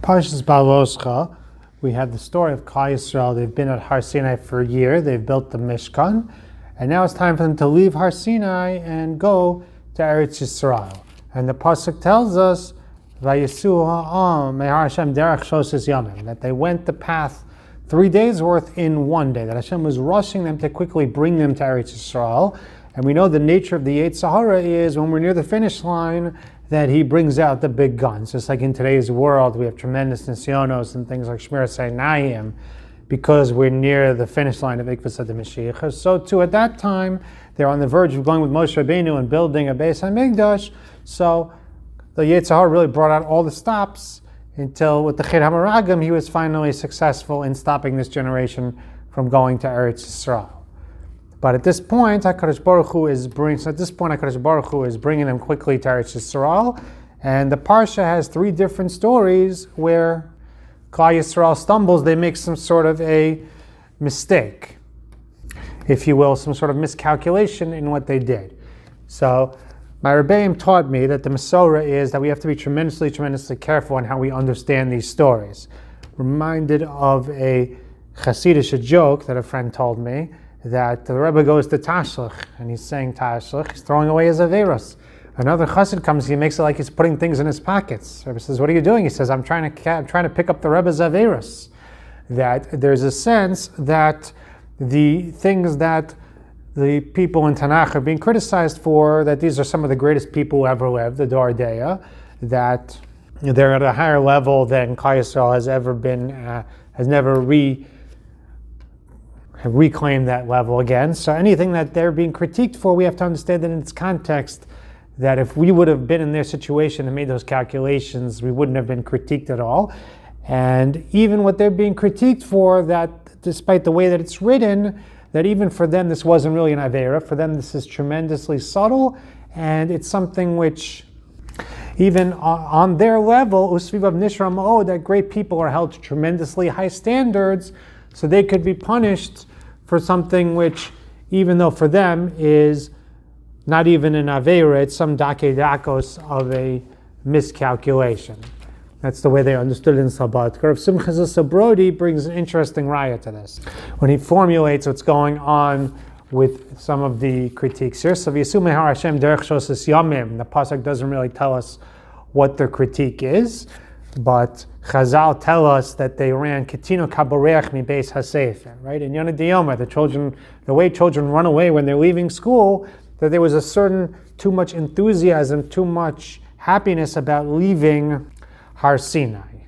Parshas Behaaloscha, we have the story of Klal Yisrael. They've been at Har Sinai for a year. They've built the Mishkan, and now it's time for them to leave Har Sinai and go to Eretz Yisrael. And the Pasuk tells us, "Vayesu ha'am me'har Hashem derech shoshes yamim," that they went the path 3 days worth in one day. That Hashem was rushing them to quickly bring them to Eretz Yisrael. And we know the nature of the Yetzer Hara is when we're near the finish line, that he brings out the big guns. Just like in today's world, we have tremendous nisyonos and things like Shmiras Einayim, because we're near the finish line of Ikvus HaMashiach. So too, at that time, they're on the verge of going with Moshe Rabbeinu and building a Beis HaMikdash. So the Yetzer Hara really brought out all the stops until with the Chid HaMaragim, he was finally successful in stopping this generation from going to Eretz Yisrael. But at this point, HaKadosh Baruch Hu is bringing them quickly to Eretz Yisrael, and the Parsha has 3 different stories where Klal Yisrael stumbles. They make some sort of a mistake, if you will, some sort of miscalculation in what they did. So my Rebbeim taught me that the Masorah is that we have to be tremendously, tremendously careful on how we understand these stories. Reminded of a Hasidic joke that a friend told me, that the Rebbe goes to Tashlach, and he's saying Tashlach, he's throwing away his Averos. Another Chassid comes, he makes it like he's putting things in his pockets. The Rebbe says, "What are you doing?" He says, I'm trying to pick up the Rebbe's Averos. That there's a sense that the things that the people in Tanakh are being criticized for, that these are some of the greatest people who ever lived, the Dor Deya, that they're at a higher level than Klal Yisrael has ever been, has never reclaim that level again. So anything that they're being critiqued for, we have to understand that in its context, that if we would have been in their situation and made those calculations, we wouldn't have been critiqued at all. And even what they're being critiqued for, that despite the way that it's written, that even for them this wasn't really an Aveira. For them this is tremendously subtle, and it's something which even on their level, Usvivav Nishra Ma'od, that great people are held to tremendously high standards, so they could be punished for something which, even though for them is not even an Aveira, it's some dakos of a miscalculation. That's the way they understood it in Sabbat. Rav Simcha Zissel Broide brings an interesting raya to this when he formulates what's going on with some of the critiques here. So V'yasum mehar Hashem derech shoshes yamim. The pasuk doesn't really tell us what their critique is, but Chazal tell us that they ran Ketino Kaborech mi Beis HaSefer, right? In Yonah Diyoma, the way children run away when they're leaving school, that there was a certain too much enthusiasm, too much happiness about leaving Har Sinai.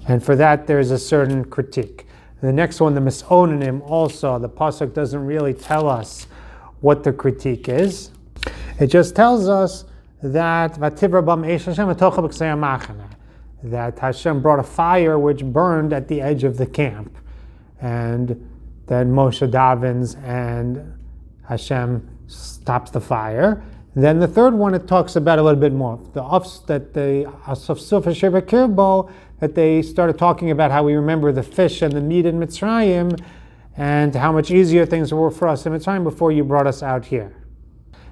And for that, there's a certain critique. The next one, the Misonanim, also, the Pasuk doesn't really tell us what the critique is. It just tells us that Vativra bam eish Hashem v'tocha b'ksei hamachana, that Hashem brought a fire which burned at the edge of the camp. And then Moshe davens and Hashem stops the fire. Then the third one, it talks about a little bit more. That they started talking about how we remember the fish and the meat in Mitzrayim and how much easier things were for us in Mitzrayim before you brought us out here.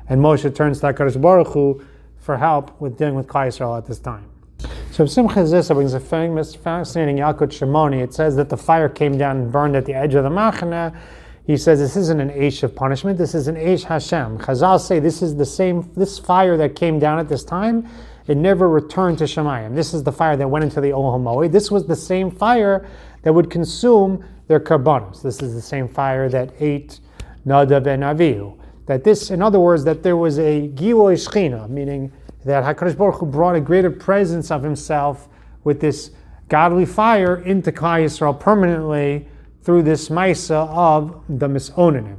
And Moshe turns to HaKadosh Baruch Hu for help with dealing with Klal Yisrael at this time. So Simcha Zissel brings a famous, fascinating Yalkut Shimoni. It says that the fire came down and burned at the edge of the Machana. He says this isn't an Eish of punishment, this is an Eish Hashem. Chazal say this fire that came down at this time, it never returned to Shemayim. This is the fire that went into the Ohel Moed. This was the same fire that would consume their karbanos. This is the same fire that ate Nadav and Avihu. That this, in other words, that there was a Gilui Shechina, meaning that HaKadosh Baruch Hu brought a greater presence of himself with this godly fire into Klal Yisrael permanently through this Maisa of the Misonanim.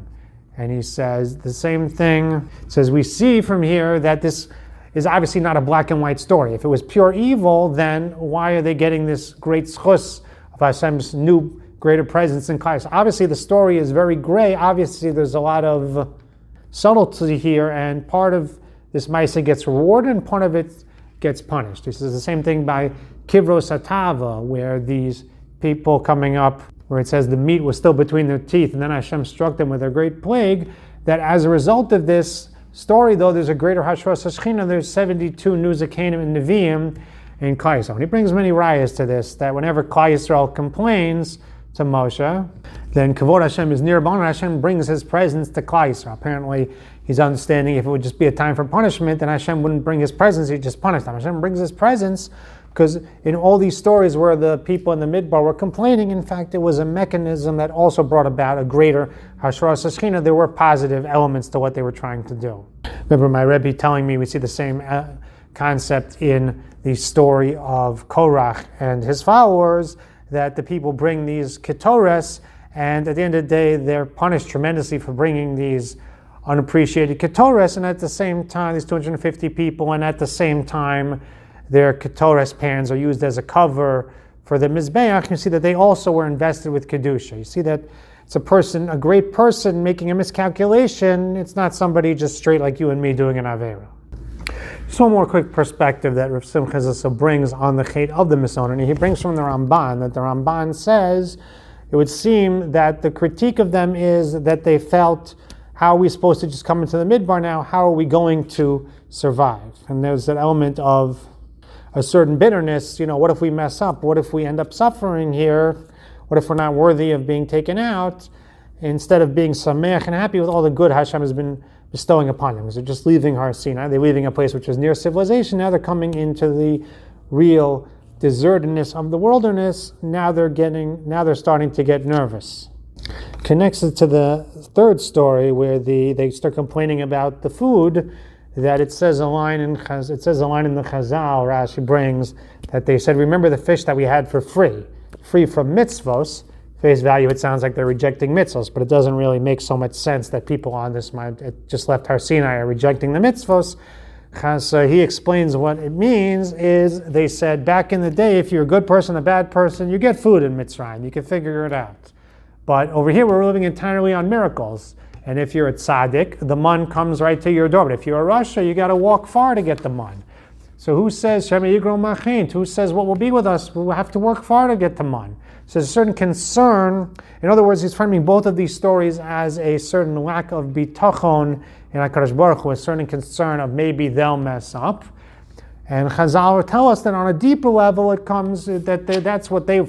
And he says the same thing. It says we see from here that this is obviously not a black and white story. If it was pure evil, then why are they getting this great schus of Hashem's new greater presence in Klal Yisrael? Obviously the story is very gray. Obviously there's a lot of subtlety here, and part of this Maisa gets rewarded and part of it gets punished. This is the same thing by Kivros Hatava, where these people coming up, where it says the meat was still between their teeth, and then Hashem struck them with a great plague, that as a result of this story, though, there's a greater Hashras HaShechina, there's 72 Nuzakanim and Nevi'im, in Klal Yisrael. And he brings many rayas to this, that whenever Klal Yisrael complains to Moshe, then Kavod Hashem is nearby, and Hashem brings his presence to Klal Yisrael. Apparently, he's understanding if it would just be a time for punishment, then Hashem wouldn't bring his presence, he'd just punish them. Hashem brings his presence because in all these stories where the people in the Midbar were complaining, in fact, it was a mechanism that also brought about a greater Hashras HaShekhinah. There were positive elements to what they were trying to do. Remember my Rebbe telling me we see the same concept in the story of Korach and his followers, that the people bring these ketores, and at the end of the day, they're punished tremendously for bringing these unappreciated ketores, and at the same time, these 250 people, and at the same time, their ketores pans are used as a cover for the Mizbeach. You see that they also were invested with Kedusha. You see that it's a great person making a miscalculation. It's not somebody just straight like you and me doing an Avera. Just one more quick perspective that Rav Simcha Zissel brings on the Chet of the Misonani. He brings from the Ramban, that the Ramban says, it would seem that the critique of them is that they felt, how are we supposed to just come into the Midbar now? How are we going to survive? And there's that element of a certain bitterness. What if we mess up? What if we end up suffering here? What if we're not worthy of being taken out? Instead of being sameach and happy with all the good Hashem has been bestowing upon them. Because they're just leaving Har Sinai. They're leaving a place which was near civilization. Now they're coming into the real desertedness of the wilderness. Now they're starting to get nervous. Connects it to the third story where they start complaining about the food, that it says a line in the Chazal, Rashi brings, that they said, remember the fish that we had for free from mitzvos. Face value, it sounds like they're rejecting mitzvos, but it doesn't really make so much sense that people on this just left Har Sinai are rejecting the mitzvos. So he explains what it means is, they said back in the day, if you're a good person, a bad person, you get food in Mitzrayim, you can figure it out. But over here, we're living entirely on miracles. And if you're a tzaddik, the mun comes right to your door. But if you're a rasha, you got to walk far to get the mun. So who says, Shema Yigro Machin? Who says what will be with us? We'll have to work far to get the mun. So there's a certain concern. In other words, he's framing both of these stories as a certain lack of bitachon in HaKadosh Baruch Hu, a certain concern of maybe they'll mess up. And Chazal tell us that on a deeper level, it comes that that's what they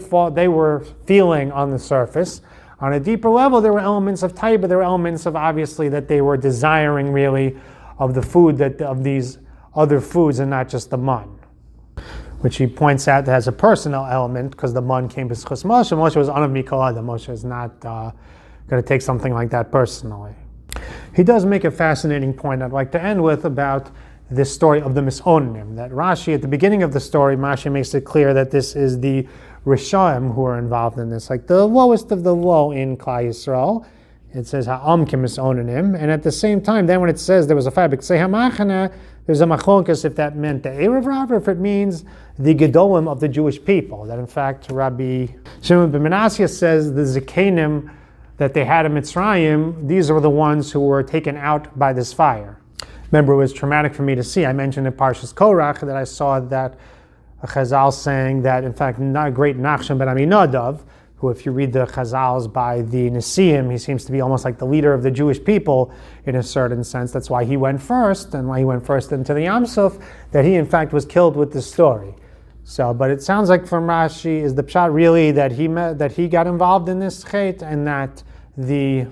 were feeling on the surface. On a deeper level, there were elements of taiba, there were elements of obviously that they were desiring really of the food, of these other foods and not just the mun. Which he points out that has a personal element, because the mun came b'schus Moshe. Moshe was anav mikol adam. Moshe is not going to take something like that personally. He does make a fascinating point I'd like to end with about this story of the Misonim. That Rashi, at the beginning of the story, Rashi makes it clear that this is the Rishaim who are involved in this, like the lowest of the low in Klal Yisrael. It says ha'am k'misonim, and at the same time, then when it says there was a fabric, say ha'machana, there's a machlokes if that meant the Erev Rav, or if it means the Gedolim of the Jewish people. That in fact, Rabbi Shimon ben Menashe says the Zikanim that they had in Mitzrayim, these are the ones who were taken out by this fire. Remember, it was traumatic for me to see. I mentioned in Parshas Korach that I saw that a Chazal saying that, in fact, not great Nachshon ben Aminadav, who, if you read the Chazals by the Nesiim, he seems to be almost like the leader of the Jewish people in a certain sense. That's why he went first, and why he went first into the Yam Suf, that he, in fact, was killed with this story. So, but it sounds like from Rashi, is the pshat really that he got involved in this chet, and that the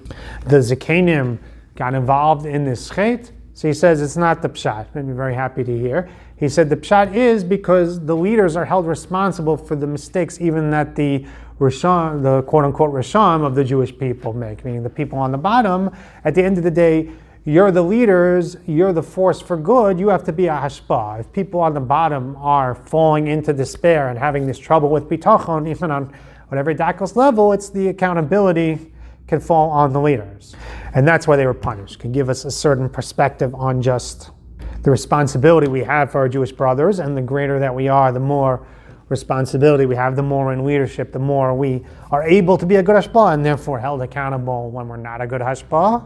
Zikanim got involved in this chet? So he says it's not the pshat. Made me very happy to hear. He said the pshat is because the leaders are held responsible for the mistakes even that the Rishon, the quote-unquote Rishon of the Jewish people make, meaning the people on the bottom. At the end of the day, you're the leaders, you're the force for good, you have to be a hashpah. If people on the bottom are falling into despair and having this trouble with bitachon, even on whatever dakos level, it's the accountability can fall on the leaders. And that's why they were punished. Can give us a certain perspective on just the responsibility we have for our Jewish brothers, and the greater that we are, the more responsibility we have, the more in leadership, the more we are able to be a good hashpah and therefore held accountable when we're not a good hashpah.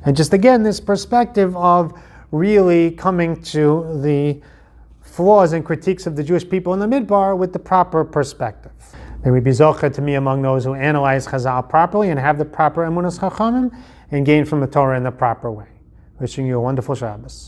And just again, this perspective of really coming to the flaws and critiques of the Jewish people in the Midbar with the proper perspective. May we be zocheh to be among those who analyze Chazal properly and have the proper emunas chachamim and gain from the Torah in the proper way. Wishing you a wonderful Shabbos.